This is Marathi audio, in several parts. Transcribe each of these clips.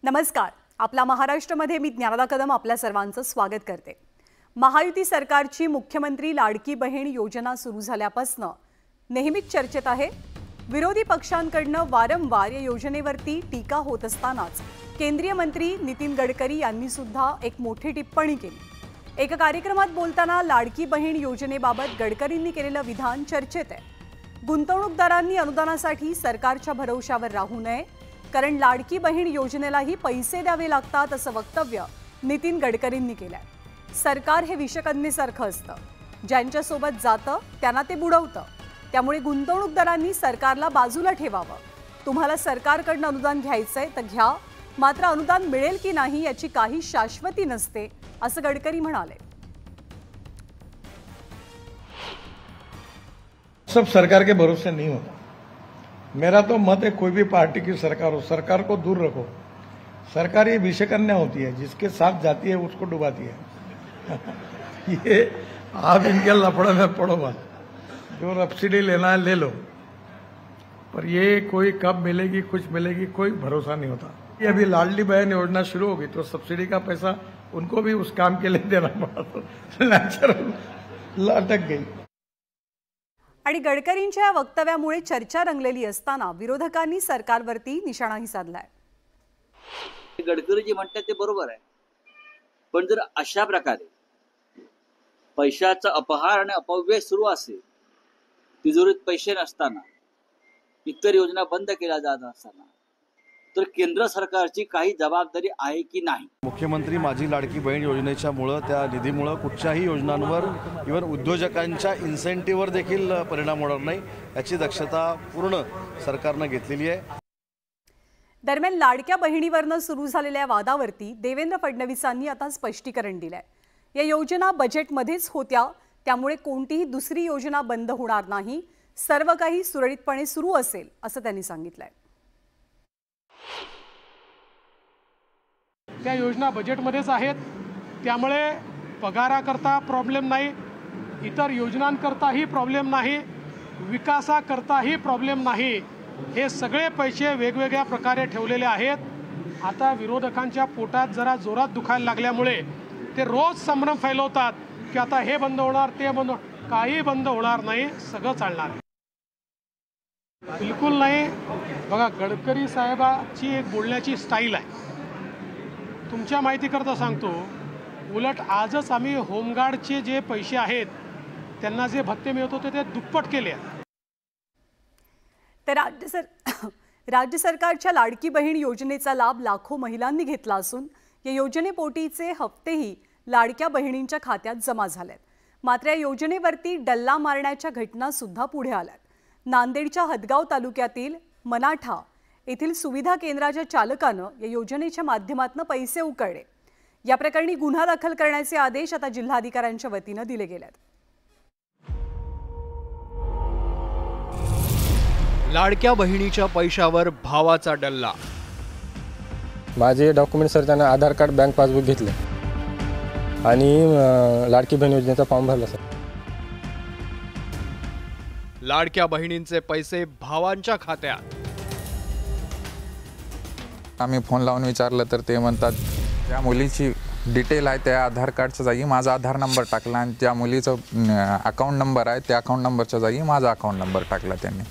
नमस्कार. आपला महाराष्ट्रामध्ये मी ज्ञानदा कदम आपल्या सर्वांचं स्वागत करते. महायुती सरकारची मुख्यमंत्री लाडकी बहीण योजना सुरू झाल्यापासून नेहमीच चर्चेत आहे. विरोधी पक्षांकडून वारंवार या योजनेवरती टीका होत असतानाच केंद्रीय मंत्री नितीन गडकरी यांनी सुद्धा एक मोठी टिप्पणी केली. एका कार्यक्रमात बोलताना लाडकी बहीण योजनेबाबत गडकरींनी केलेलं विधान चर्चेत आहे. गुंतवणूकदारांनी अनुदानासाठी सरकारच्या भरवशावर राहू नये, कारण लाडकी बहीण योजनेलाही पैसे द्यावे लागतात असं वक्तव्य नितीन गडकरींनी केलंय. सरकार हे विषकन्येसारखं असतं, ज्यांच्यासोबत जातं त्यांना ते बुडवतं. त्यामुळे गुंतवणूकदारांनी सरकारला बाजूला ठेवावं. तुम्हाला सरकारकडून अनुदान घ्यायचंय तर घ्या, मात्र अनुदान मिळेल की नाही याची काही शाश्वती नसते असं गडकरी म्हणाले. सब सरकार के भरोसे नहीं होता. मेरा तो मत है कोई भी पार्टी की सरकार हो, सरकार को दूर रखो. सरकार ये विषकन्या होती है, जिसके साथ जाती है उसको डुबाती है. ये आप इनके लफड़े में पड़ो मत. जो सब्सिडी लेना है ले लो, पर ये कोई कब मिलेगी कुछ मिलेगी कोई भरोसा नहीं होता. ये अभी लाडली बहन योजना शुरू होगी तो सब्सिडी का पैसा उनको भी उस काम के लिए देना पड़ा, तो नेचुरल अटक गई. आणि गडकरींच्या वक्तव्यामुळे चर्चा रंगलेली असताना विरोधकांनी सरकारवरती निशाणाही साधलाय. गडकरी जे म्हणतात ते बरोबर आहे, पण जर अशा प्रकारे पैशाचा अपहार आणि अपव्यय सुरू असेल, तिजोरीत पैसे नसताना, इतर योजना बंद केल्या जात असताना, तर केंद्र सरकारची काही जबाबदारी आहे की नाही. मुख्यमंत्री माझी लाडकी बहीण योजनेच्यामुळे, त्या निधीमुळे कुठच्याही योजनांवर इव्हन उद्योजकांच्या इन्सेंटिव्हवर देखील परिणाम होणार नाही याची दक्षता पूर्ण सरकारने घेतलेली आहे. दरम्यान लाडक्या बहिणीवरनं सुरू झालेल्या वादावरती देवेंद्र फडणवीसांनी आता स्पष्टीकरण दिलंय. या योजना बजेटमध्येच होत्या, त्यामुळे कोणतीही दुसरी योजना बंद होणार नाही, सर्व काही सुरळीतपणे सुरू असेल असं त्यांनी सांगितलंय. त्या योजना बजेटमध्येच आहेत, त्यामुळे पगाराकरता प्रॉब्लेम नाही, इतर योजनांकरताही प्रॉब्लेम नाही, विकासाकरताही प्रॉब्लेम नाही. हे सगळे पैसे वेगवेगळ्या प्रकारे ठेवलेले आहेत. आता विरोधकांच्या पोटात जरा जोरात दुखायला लागल्यामुळे ते रोज संभ्रम फैलवतात की आता हे बंद होणार ते बंद होणार. काही बंद होणार नाही, सगळं चालणार आहे. बिलकुल नाही. बघा, गडकरी साहेबाची एक बोलण्याची स्टाईल आहे. तुमच्या माहितीकरता सांगतो, उलट आजच आम्ही होमगार्डचे जे पैसे आहेत त्यांना जे भत्ते मिळत होते ते दुप्पट केले आहेत. तर राज्य सरकारच्या लाडकी बहीण योजनेचा लाभ लाखो महिलांनी घेतला असून या योजनेपोटीचे हप्तेही लाडक्या बहिणींच्या खात्यात जमा झालेत. मात्र या योजनेवरती डल्ला मारण्याच्या घटना सुद्धा पुढे आल्यात. नांदेडच्या हदगाव तालुक्यातील मनाठा येथील सुविधा केंद्राच्या चालकानं या योजनेच्या माध्यमातून पैसे उकळले. या प्रकरणी गुन्हा दाखल करण्याचे आदेश आता जिल्हाधिकाऱ्यांच्या वतीनं दिले गेलेत. लाडक्या बहिणीच्या पैशावर भावाचा डल्ला. माझे डॉक्युमेंट सर, त्यांना आधार कार्ड, बँक पासबुक घेतले आणि लाडकी बहीण योजनेचा फॉर्म भरला सर. लाडक्या बहिणींचे पैसे भावांच्या खात्यात. आम्ही फोन लावून विचारलं तर ते म्हणतात त्या मुलीची डिटेल आहे, त्या आधार कार्डच्या जागी माझा आधार नंबर टाकला आणि त्या मुलीचं अकाउंट नंबर आहे, त्या अकाउंट नंबरच्या जागी माझा अकाउंट नंबर टाकला त्यांनी.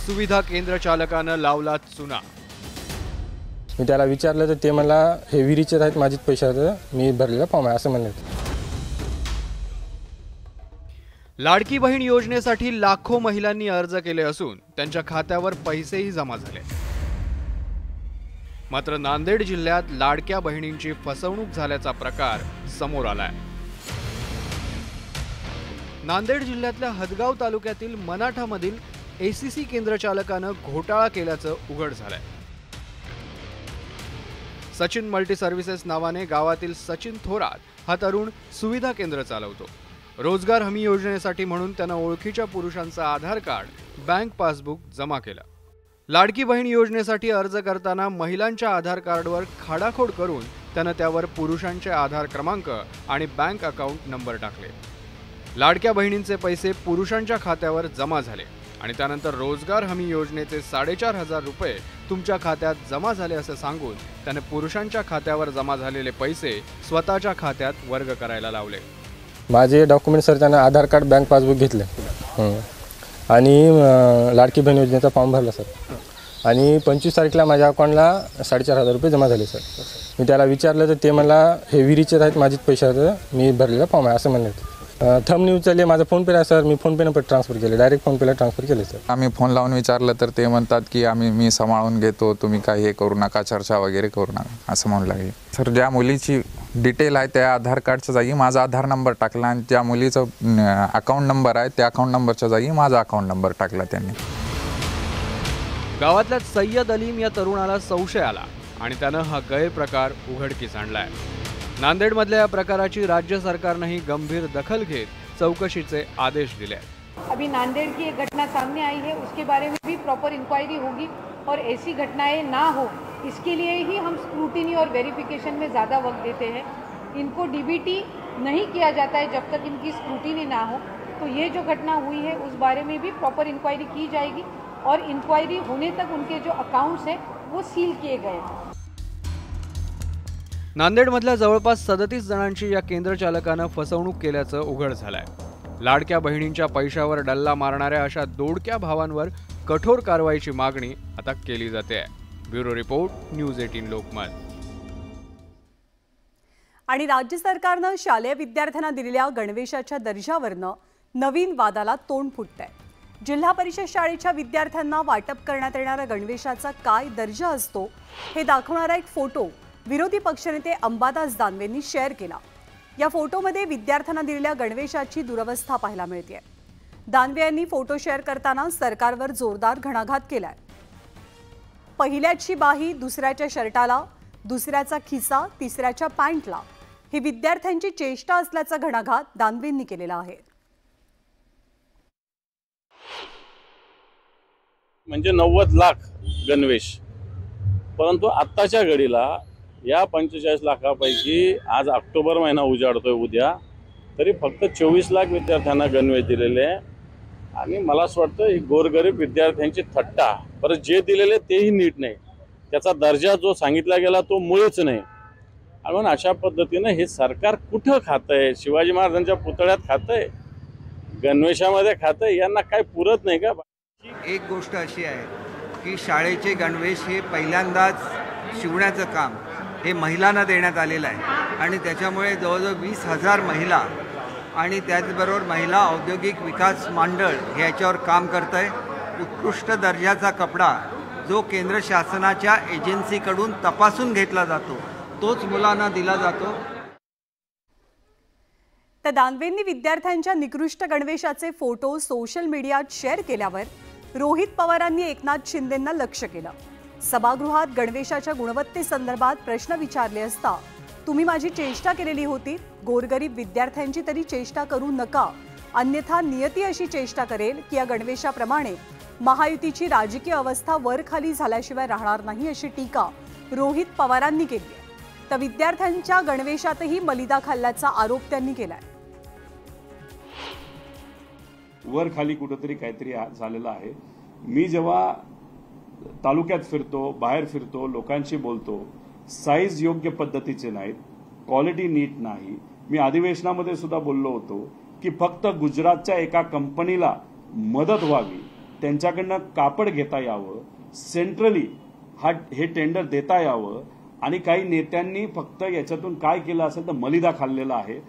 सुविधा केंद्र चालकानं लावला चुना. मी त्याला विचारलं तर ते मला हे विहिरीचे आहेत, माझेच पैसे आहेत, मी भरलेला फॉर्म आहे असं म्हणलं. लाडकी बहीण योजनेसाठी लाखो महिलांनी अर्ज केले असून त्यांच्या खात्यावर पैसेही जमा झाले. मात्र नांदेड जिल्ह्यात लाडक्या बहिणींची फसवणूक झाल्याचा प्रकार समोर आलाय. नांदेड जिल्ह्यातल्या हदगाव तालुक्यातील मनाठामधील एसीसी केंद्र चालकानं घोटाळा केल्याचं उघड झालंय. सचिन मल्टी सर्व्हिसेस नावाने गावातील सचिन थोरात हा तरुण सुविधा केंद्र चालवतो. रोजगार हमी योजनेसाठी म्हणून त्यानं ओळखीच्या पुरुषांचं आधार कार्ड, बँक पासबुक जमा केलं. लाडकी बहीण योजनेसाठी अर्ज करताना महिलांच्या आधार कार्डवर खाडाखोड करून त्यानं त्यावर पुरुषांचे आधार क्रमांक आणि बँक अकाउंट नंबर टाकले. लाडक्या बहिणींचे पैसे पुरुषांच्या खात्यावर जमा झाले आणि त्यानंतर रोजगार हमी योजनेचे 4,500 रुपये तुमच्या खात्यात जमा झाले असं सांगून त्याने पुरुषांच्या खात्यावर जमा झालेले पैसे स्वतःच्या खात्यात वर्ग करायला लावले। माझे डॉक्युमेंट सर त्यानं आधार कार्ड, बँक पासबुक घेतले आणि लाडकी बहीण योजनेचा फॉर्म भरला सर। आणि 25 तारखेला माझ्या अकाउंटला 4,500 रुपये जमा झाले सर। मी त्याला विचारलं तर ते मला हे विहिरीचे आहेत माझेच पैसे आहेत, मी भरलेला फॉर्म आहे असं म्हणले। थंब न्यूज चालले, माझा फोनपे आहे सर, मी फोनपेनं पण ट्रान्सफर केले, डायरेक्ट फोनपेला ट्रान्सफर केले सर। आम्ही फोन लावून विचारलं तर ते म्हणतात की मी सांभाळून घेतो, तुम्ही काही हे करू नका, चर्चा वगैरे करू नका असं म्हणू लागले सर। ज्या मुलीची डिटेल आहे त्या आधार कार्डच्या जागी माझा आधार नंबर टाकला आणि ज्या मुलीचं अकाउंट नंबर आहे त्या अकाउंट नंबरच्या जागी माझा अकाउंट नंबर टाकला त्यांनी। गावातल्या सय्यद अलीम या तरुणाला संशय आला आणि त्यानं हा गैरप्रकार उघडकीस आणलाय। नांदेडमधल्या या प्रकाराची राज्य सरकारनेही गंभीर दखल घेत चौकशीचे आदेश दिले। अभी नांदेड़ की एक घटना सामने आई है, उसके बारे में भी प्रॉपर इंक्वायरी होगी और ऐसी घटनाएं ना हो इसके लिए ही हम स्क्रूटिनी और वेरिफिकेशन में ज़्यादा वक्त देते हैं। इनको डीबीटी नहीं किया जाता है जब तक इनकी स्क्रूटिनी ना हो। तो ये जो घटना हुई है उस बारे में भी प्रॉपर इंक्वायरी की जाएगी और इंक्वायरी होने तक उनके जो अकाउंट्स हैं वो सील किए गए। नांदेडमधल्या जवळपास 37 जणांची या केंद्र चालकानं फसवणूक केल्याचं उघड झालंय। लाडक्या बहिणींच्या पैशावर डल्ला मारणाऱ्या अशा दोडक्या भावांवर कठोर कारवाईची मागणी आता केली जाते। Bureau report, news 18 Lokmat. आणि राज्य सरकारनं शालेय विद्यार्थ्यांना दिलेल्या गणवेशाच्या दर्जावरनं नवीन वादाला तोंड फुटतंय। जिल्हा परिषद शाळेच्या विद्यार्थ्यांना वाटप करण्यात येणाऱ्या गणवेशाचा काय दर्जा असतो हे दाखवणारा एक फोटो विरोधी पक्षनेते अंबादास दानवेंनी शेअर केला। या फोटोमध्ये विद्यार्थ्यांना दिलेल्या गणवेशाची दुरवस्था पाहायला मिळते। दानवे यांनी फोटो शेअर करताना सरकारवर जोरदार घणाघात केलाय। पहिल्याची बाही दुसऱ्याच्या शर्टाला, दुसऱ्याचा खिसा तिसऱ्याच्या पॅन्टला, ही विद्यार्थ्यांची चेष्टा असल्याचा घणाघात दानवेंनी केलेला आहे। म्हणजे 90 लाख गणवेश, परंतु आत्ताच्या घडीला या 45 लाखापैकी आज ऑक्टोबर महिना उजाडतोय उद्या, तरी फक्त 24 लाख विद्यार्थ्यांना गणवेश दिलेले आहे। आणि मला असं वाटतं ही गोरगरीब विद्यार्थ्यांची थट्टा, परत जे दिलेले तेही नीट नाही, त्याचा दर्जा जो सांगितला गेला तो मुळीच नाही। म्हणून अशा पद्धतीनं हे सरकार कुठं खातंय? शिवाजी महाराजांच्या पुतळ्यात खातंय, गणवेशामध्ये खातंय, यांना काय पुरत नाही का? एक गोष्ट अशी आहे की शाळेचे गणवेश हे पहिल्यांदाच शिवण्याचं काम हे महिलांना देण्यात आलेलं आहे आणि त्याच्यामुळे जवळजवळ 20,000 महिला आणि त्याचबरोबर महिला औद्योगिक विकास मंडळ हे याच्यावर काम करत आहे। उत्कृष्ट दर्जाचा कपडा जो केंद्र शासनाच्या एजन्सीकडून तपासून घेतला जातो तोच मुलांना दिला जातो। तर दानवेंनी विद्यार्थ्यांच्या निकृष्ट गणवेशाचे फोटो सोशल मीडियात शेअर केल्यावर रोहित पवारांनी एकनाथ शिंदेंना लक्ष केलं। सभागृहात गणवेशाच्या गुणवत्तेसंदर्भात प्रश्न विचारले असता तुम्ही माझी चेष्टा केलेली होती, गोरगरीब विद्यार्थ्यांची तरी चेष्टा करू नका, अन्यथा नियती अशी चेष्टा करेल की या गणवेशाप्रमाणे महायुतीची राजकीय अवस्था वर खाली झाल्याशिवाय राहणार नाही, अशी टीका रोहित पवारांनी केली आहे। तर विद्यार्थ्यांच्या गणवेशातही मलिदा खाल्ल्याचा आरोप त्यांनी केलाय। वर खाली कुठेतरी काहीतरी झालेलं आहे। मी जेव्हा तालुक्यात फिरतो, बाहेर फिरतो, लोकांशी बोलतो, साईज योग्य पद्धतीचे नाहीत, क्वालिटी नीट नाही। मी अधिवेशनामध्ये सुद्धा बोललो होतो की फक्त गुजरातच्या एका कंपनीला मदत व्हावी, त्यांच्याकडनं कापड घेता यावं, सेंट्रली हे टेंडर देता यावं, आणि काही नेत्यांनी फक्त याच्यातून काय केलं असेल तर मलिदा खाल्लेला आहे।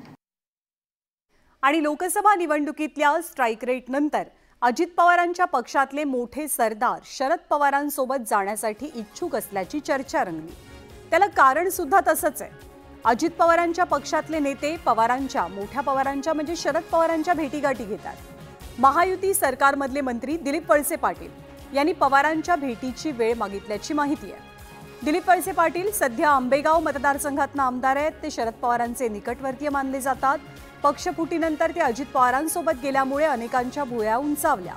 आणि लोकसभा निवडणुकीतल्या स्ट्राईक रेट नंतर अजित पवारांच्या पक्षातले मोठे सरदार शरद पवारांसोबत जाण्यासाठी इच्छुक असल्याची चर्चा रंगली। त्याला कारण सुद्धा तसंच आहे। अजित पवारांच्या पक्षातले नेते मोठ्या पवारांच्या म्हणजे शरद पवारांच्या भेटीगाठी घेतात। महायुती सरकारमधले मंत्री दिलीप वळसे पाटील यांनी पवारांच्या भेटीची वेळ मागितल्याची माहिती आहे। दिलीप वळसे पाटील सध्या आंबेगाव मतदारसंघातून आमदार आहेत। ते शरद पवारांचे निकटवर्तीय मानले जातात। पक्षफुटीनंतर ते अजित पवारांसोबत गेल्यामुळे अनेकांच्या भुवया उंचावल्या।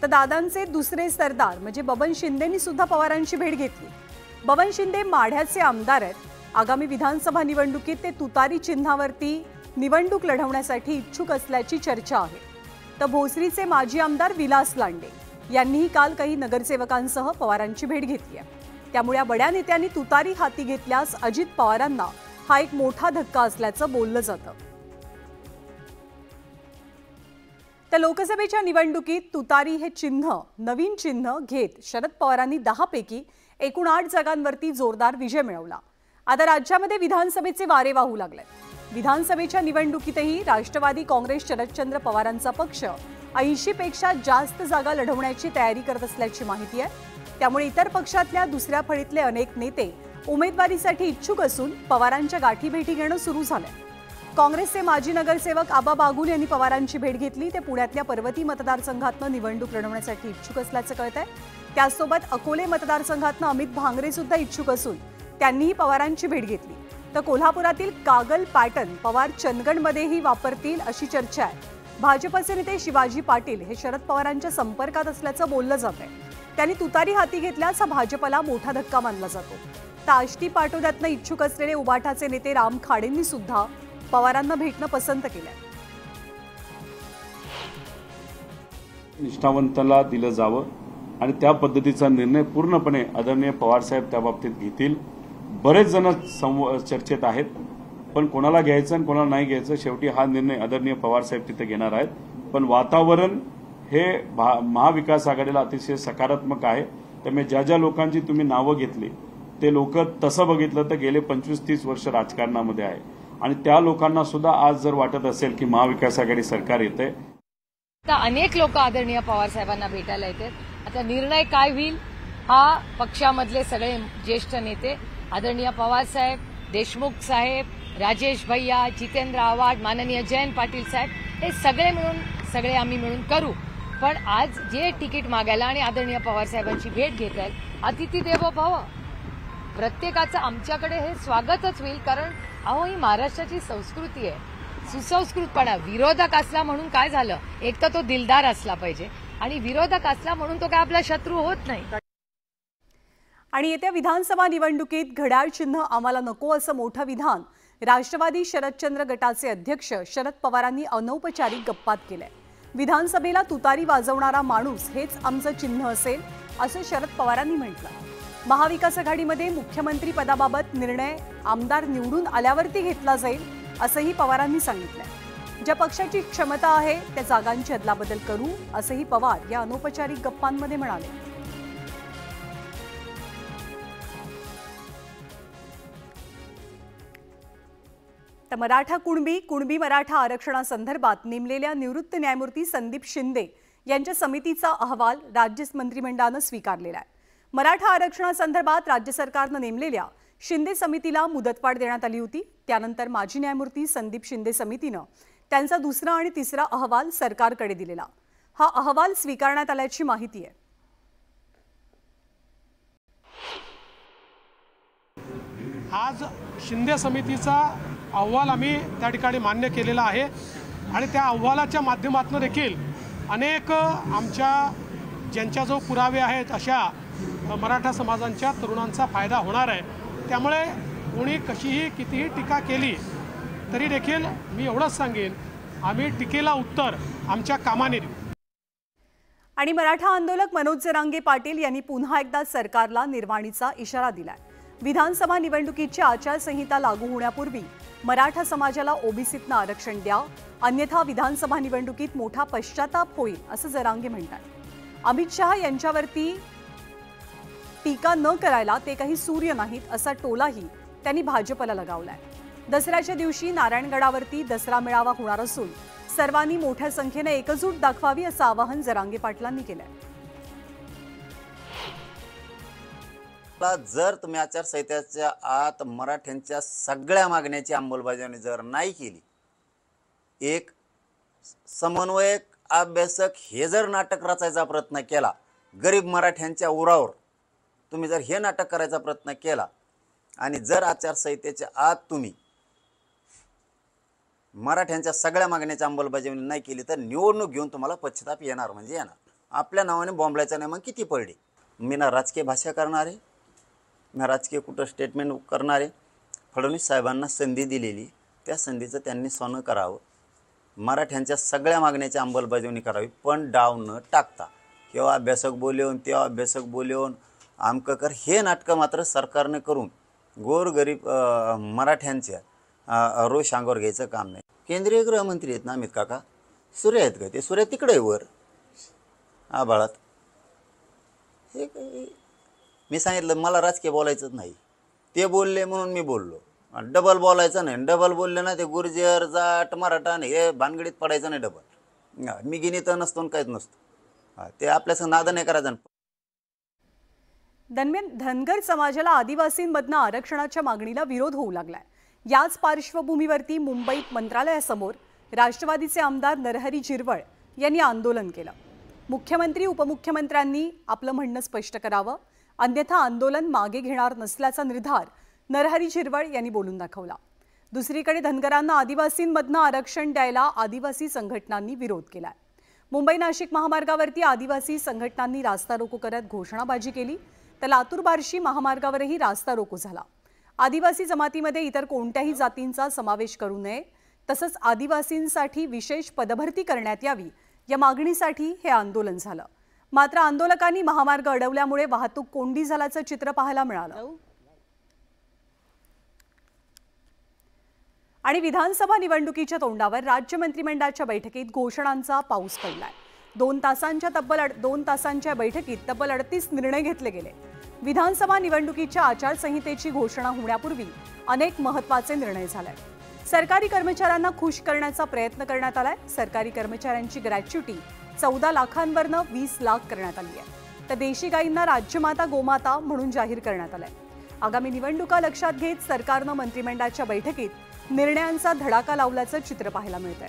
तर दादांचे दुसरे सरदार म्हणजे बबन शिंदेंनी सुद्धा पवारांची भेट घेतली। बबन शिंदे माढ्याचे आमदार आहेत। आगामी विधानसभा निवडणुकीत ते तुतारी चिन्हावरती निवडणूक लढवण्यासाठी इच्छुक असल्याची चर्चा आहे। तर भोसरीचे माजी आमदार विलास लांडे यांनीही काल काही नगरसेवकांसह पवारांची भेट घेतली आहे. त्यामुळे या बड्या नेत्यांनी तुतारी हाती घेतल्यास अजित पवारांना हा एक मोठा धक्का असल्याचं बोललं जातं. तर लोकसभेच्या निवडणुकीत तुतारी हे चिन्ह नवीन चिन्ह घेत शरद पवारांनी 10 पैकी एकूण 8 जागांवरती जोरदार विजय मिळवला. आता राज्यामध्ये विधानसभेचे वारे वाहू लागले. विधानसभेच्या निवडणुकीतही राष्ट्रवादी काँग्रेस शरदचंद्र पवारांचा पक्ष 80 पेक्षा जास्त जागा लढवण्याची तयारी करत असल्याची माहिती आहे. त्यामुळे इतर पक्षातल्या दुसऱ्या फळीतले अनेक नेते उमेदवारीसाठी इच्छुक असून पवारांच्या गाठीभेटी घेणं सुरू झालंय. काँग्रेसचे माजी नगरसेवक आबा बागुल यांनी पवारांची भेट घेतली. ते पुण्यातल्या पर्वती मतदारसंघातनं निवडणूक लढवण्यासाठी इच्छुक असल्याचं कळतंय. त्यासोबत अकोले मतदारसंघातनं अमित भांगरे सुद्धा इच्छुक असून त्यांनीही पवारांची भेट घेतली. तर कोल्हापुरातील कागल पॅटर्न पवार चंदगडमध्येही वापरतील अशी चर्चा आहे. भाजपचे नेते शिवाजी पाटील हे शरद पवारांच्या संपर्कात असल्याचं बोललं जात आहे. त्यांनी तुतारी हाती घेतल्यास हा भाजपला मोठा धक्का मानला जातो. तर आष्टी पाटोद्यातनं इच्छुक असलेले उबाठाचे नेते राम खाडेंनी सुद्धा पवारांना भेटणं पसंत केलंय. निष्ठावंताला दिलं जावं आणि त्या पद्धतीचा निर्णय पूर्णपणे आदरणीय पवारसाहेब त्या बाबतीत घेतील. बरेच जण चर्चेत आहेत, पण कोणाला घ्यायचं आणि कोणाला नाही घ्यायचं शेवटी हा निर्णय आदरणीय पवारसाहेब तिथे घेणार आहेत. पण वातावरण हे महाविकास आघाडीला अतिशय सकारात्मक आहे. त्यामुळे ज्या ज्या लोकांची तुम्ही नावं घेतली ते लोक तसं बघितलं तर गेले 25-30 वर्ष राजकारणामध्ये आहे आणि त्या लोकांना सुद्धा आज जर वाटत असेल की महाविकास आघाडी सरकार येते तर अनेक लोक आदरणीय पवार साहेबांना भेटायला येतात. आता निर्णय काय होईल हा पक्षामधले सगळे ज्येष्ठ नेते आदरणीय पवार साहेब, देशमुख साहेब, राजेश भैया, जितेंद्र आव्हाड, माननीय जयंत पाटील साहेब हे सगळे आम्ही मिळून करू. पण आज जे तिकीट मागायला आणि आदरणीय पवार साहेबांची भेट घेत आहेत अतिथी देवो भव, प्रत्येकाचं आमच्याकडे हे स्वागतच होईल. कारण अहो ही महाराष्ट्राची संस्कृती आहे. सुसंस्कृतपणा विरोधक असला म्हणून काय झालं, एक तर तो दिलदार असला पाहिजे आणि विरोधक असला म्हणून तो काय आपला शत्रू होत नाही. आणि येत्या विधानसभा निवडणुकीत घड्याळ चिन्ह आम्हाला नको असं मोठं विधान राष्ट्रवादी शरदचंद्र गटाचे अध्यक्ष शरद पवारांनी अनौपचारिक गप्पात केलंय. विधानसभेला तुतारी वाजवणारा माणूस हेच आमचं चिन्ह असेल असं शरद पवारांनी म्हटलं. महाविकास आघाडीमध्ये मुख्यमंत्री पदाबाबत निर्णय आमदार निवडून आल्यावरती घेतला जाईल असंही पवारांनी सांगितलंय. ज्या पक्षाची क्षमता आहे त्या जागांची अदलाबदल करू असंही पवार या अनौपचारिक गप्पांमध्ये म्हणाले. तर मराठा कुणबी मराठा आरक्षणासंदर्भात नेमलेल्या निवृत्त न्यायमूर्ती संदीप शिंदे यांच्या समितीचा अहवाल राज्य मंत्रिमंडळानं स्वीकारलेला आहे. मराठा आरक्षणासंदर्भात राज्य सरकारनं नेमलेल्या शिंदे समितीला मुदतवाढ देण्यात आली होती. त्यानंतर माजी न्यायमूर्ती संदीप शिंदे समितीनं त्यांचा दुसरा आणि तिसरा अहवाल सरकारकडे दिलेला. हा अहवाल स्वीकारण्यात आल्याची माहिती आहे. आज शिंदे समितीचा अहवाल आम्ही त्या ठिकाणी मान्य केलेला आहे आणि त्या अहवालाच्या माध्यमातून देखील अनेक आमच्या ज्यांच्याजवळ पुरावे आहेत अशा मराठा समाजांच्या तरुणांचा फायदा होणार आहे. त्यामुळे कोणी कशीही कितीही टीका केली तरी देखील मी एवढंच सांगेन, आम्ही टीकेला उत्तर आमच्या कामाने देऊ. आणि मराठा आंदोलक मनोज जरांगे पाटील यांनी पुन्हा एकदा सरकारला निर्वाणीचा इशारा दिलाय. विधानसभा निवडणुकीची आचारसंहिता लागू होण्यापूर्वी मराठा समाजाला ओबीसीतनं आरक्षण द्या, अन्यथा विधानसभा निवडणुकीत मोठा पश्चाताप होईल असं जरांगे म्हणतात. अमित शहा यांच्यावरती टीका न करायला ते काही सूर्य नाहीत असा टोलाही त्यांनी भाजपला लगावलाय. दसऱ्याच्या दिवशी नारायणगडावरती दसरा मेळावा होणार असून सर्वांनी मोठ्या संख्येने एकजूट दाखवावी असं आवाहन जरांगे पाटलांनी केलंय. जर तुम्ही आचारसंहितेच्या आत मराठ्यांच्या सगळ्या मागण्याची अंमलबजावणी जर नाही केली, एक समन्वयक अभ्यासक हे जर नाटक रचायचा प्रयत्न केला, गरीब मराठ्यांच्या उरावर तुम्ही जर हे नाटक करायचा प्रयत्न केला आणि जर आचारसंहितेच्या आत तुम्ही मराठ्यांच्या सगळ्या मागण्याची अंमलबजावणी नाही केली तर निवडणूक घेऊन तुम्हाला पश्चाताप येणार म्हणजे येणार. आपल्या नावाने बॉम्बलायचं नाही मग किती पडले. मी ना राजकीय भाषा करणार आहे ना राजकीय कुठं स्टेटमेंट करणारे. फडणवीस साहेबांना संधी दिलेली त्या संधीचं त्यांनी सोनं करावं. मराठ्यांच्या सगळ्या मागण्याची अंमलबजावणी करावी, पण डाव न टाकता किंवा अभ्यासक बोलवून तेव्हा अभ्यासक बोलवून आमकं कर हे नाटकं मात्र सरकारने करून गोरगरीब मराठ्यांच्या रोष अंगावर घ्यायचं काम नाही. केंद्रीय गृहमंत्री आहेत ना अमित काका, सूर्य आहेत का ते? सूर्य तिकडे आहे वर आभाळात. हे मी सांगितलं मला राजकीय बोलायचंच नाही, ते बोलले म्हणून मी बोललो. डबल बोलायचं नाही, डबल बोलले ना ते गुर्जर जाट मराठा नाही हे भानगडीत पडायचं नाही. डबल मी गिनीत नसतो काहीच नसतो, ते आपल्यासंग नाद नाही करायचं. दरम्यान धनगर समाजाला आदिवासींमधनं आरक्षणाच्या मागणीला विरोध होऊ लागलाय. याच पार्श्वभूमीवरती मुंबईत मंत्रालयासमोर राष्ट्रवादीचे आमदार नरहरी झिरवळ यांनी आंदोलन केलं. मुख्यमंत्री उपमुख्यमंत्र्यांनी आपलं म्हणणं स्पष्ट करावं, अन्यथा आंदोलन मागे घेणार नसल्याचा निर्धार नरहरी झिरवळ यांनी बोलून दाखवला. दुसरीकडे धनगरांना आदिवासींमधनं आरक्षण द्यायला आदिवासी संघटनांनी विरोध केलाय. मुंबई नाशिक महामार्गावरती आदिवासी संघटनांनी रास्ता रोको करत घोषणाबाजी केली, तर लातूर बार्शी महामार्गावरही रास्ता रोको झाला. आदिवासी जमातीमध्ये इतर कोणत्याही जातींचा समावेश करू नये, तसंच आदिवासींसाठी विशेष पदभरती करण्यात यावी या मागणीसाठी हे आंदोलन झालं. मात्र आंदोलकांनी महामार्ग अडवल्यामुळे वाहतूक कोंडी झाल्याचं चित्र पाहायला मिळालं. आणि विधानसभा निवडणुकीच्या तोंडावर राज्य मंत्रिमंडळाच्या बैठकीत घोषणांचा पाऊस पडलाय. 2 तासांच्या बैठकीत तब्बल 38 निर्णय घेतले गेले. विधानसभा निवडणुकीच्या आचारसंहितेची घोषणा होण्यापूर्वी अनेक महत्त्वाचे निर्णय झाले. सरकारी कर्मचाऱ्यांना खुश करण्याचा प्रयत्न करण्यात आलाय. सरकारी कर्मचाऱ्यांची ग्रॅच्युटी 14 लाखांवरनं 20 लाख करण्यात आली आहे, तर देशी गायींना राज्यमाता गोमाता म्हणून जाहीर करण्यात आलंय. आगामी निवडणुका लक्षात घेत सरकारनं मंत्रिमंडळाच्या बैठकीत निर्णयांचा धडाका लावल्याचं चित्र पाहायला मिळतंय.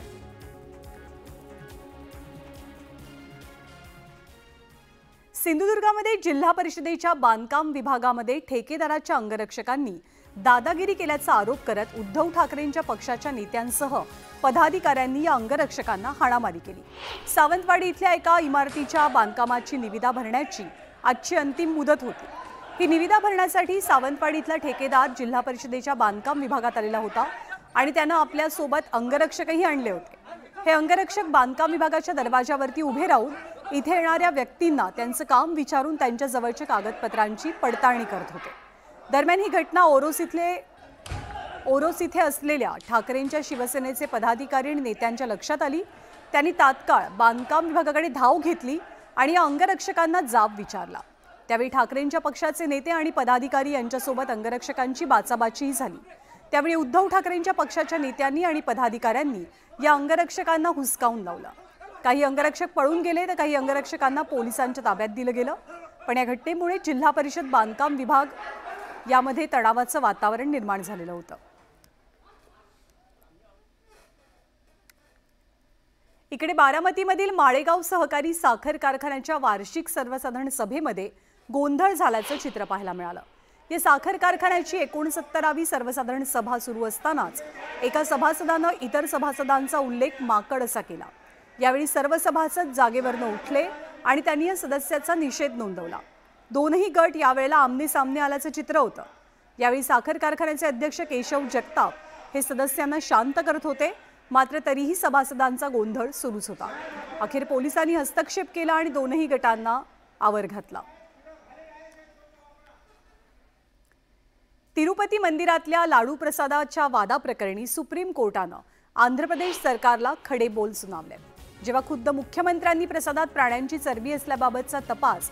सिंधुदुर्गामध्ये जिल्हा परिषदेच्या बांधकाम विभागामध्ये ठेकेदाराच्या अंगरक्षकांनी दादागिरी केल्याचा आरोप करत उद्धव ठाकरेंच्या पक्षाच्या नेत्यांसह पदाधिकाऱ्यांनी या अंगरक्षकांना हाणामारी केली. सावंतवाडी इथल्या एका इमारतीच्या बांधकामाची निविदा भरण्याची आजची अंतिम मुदत होती. ही निविदा भरण्यासाठी सावंतवाडी इथला ठेकेदार जिल्हा परिषदेच्या बांधकाम विभागात आलेला होता आणि त्यानं आपल्यासोबत अंगरक्षकही आणले होते. हे अंगरक्षक बांधकाम विभागाच्या दरवाजावरती उभे राहून इथे येणाऱ्या व्यक्तींना त्यांचं काम विचारून त्यांच्या जवळच्या कागदपत्रांची पडताळणी करत होते. दरम्यान ही घटना ओरोस इथे असलेल्या ठाकरेंच्या शिवसेनेचे पदाधिकारी आणि नेत्यांच्या लक्षात आली. त्यांनी तात्काळ बांधकाम विभागाकडे धाव घेतली आणि या अंगरक्षकांना जाब विचारला. त्यावेळी ठाकरेंच्या पक्षाचे नेते आणि पदाधिकारी यांच्यासोबत अंगरक्षकांची बाचाबाचीही झाली. त्यावेळी उद्धव ठाकरेंच्या पक्षाच्या नेत्यांनी आणि पदाधिकाऱ्यांनी या अंगरक्षकांना हुसकावून लावलं. काही अंगरक्षक पळून गेले, तर काही अंगरक्षकांना पोलिसांच्या ताब्यात दिलं गेलं. पण या घटनेमुळे जिल्हा परिषद बांधकाम विभाग यामध्ये तणावाचं वातावरण निर्माण झालेलं होतं. इकडे बारामतीमधील माळेगाव सहकारी साखर कारखान्याच्या वार्षिक सर्वसाधारण सभेमध्ये गोंधळ झाल्याचं चित्र पाहायला मिळालं. या साखर कारखान्याची 69वी सर्वसाधारण सभा सुरू असतानाच एका सभासदानं इतर सभासदांचा उल्लेख माकड असा केला. यावेळी सर्व सभासद जागेवरनं उठले आणि त्यांनी या सदस्याचा निषेध नोंदवला. दोनही गट यावेळेला आमने सामने आल्याचं चित्र होतं. यावेळी साखर कारखान्याचे अध्यक्ष केशव जगताप हे सदस्यांना शांत करत होते, मात्र तरीही सभासदांचा गोंधळ सुरूच होता. अखेर पोलिसांनी हस्तक्षेप केला आणि दोनही गटांना आवर घातला. तिरुपती मंदिरातल्या लाडू प्रसादाच्या वादाप्रकरणी सुप्रीम कोर्टानं आंध्र प्रदेश सरकारला खडे बोल सुनावले. जेव्हा खुद्द मुख्यमंत्र्यांनी प्रसादात प्राण्यांची चरबी असल्याबाबतचा तपास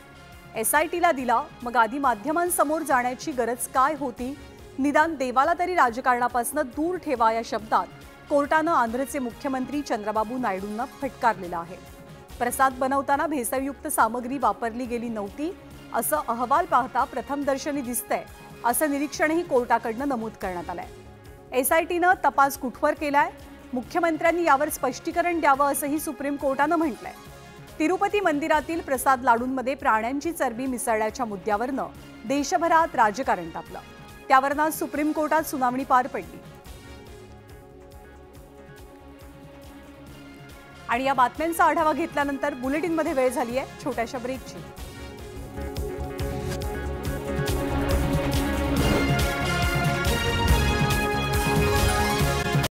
SITला दिला, मग आधी माध्यमांसमोर जाण्याची गरज काय होती? निदान देवाला तरी राजकारणापासून दूर ठेवा या शब्दात कोर्टानं आंध्रचे मुख्यमंत्री चंद्रबाबू नायडूंना फटकारलेलं आहे. प्रसाद बनवताना भेसळयुक्त सामग्री वापरली गेली नव्हती असं अहवाल पाहता प्रथमदर्शनी दिसतंय, असं निरीक्षणही कोर्टाकडनं नमूद करण्यात आलंय. SITनं तपास कुठवर केलाय? मुख्यमंत्र्यांनी यावर स्पष्टीकरण द्यावं असंही सुप्रीम कोर्टानं म्हटलंय. तिरुपती मंदिरातील प्रसाद लाडूंमध्ये प्राण्यांची चरबी मिसळल्याच्या मुद्द्यावरनं देशभरात राजकारण तापलं. त्यावरून आज सुप्रीम कोर्टात सुनावणी पार पडली. आणि या बातम्यांचा आढावा घेतल्यानंतर बुलेटिनमध्ये वेळ झाली आहे छोट्याशा ब्रेकची.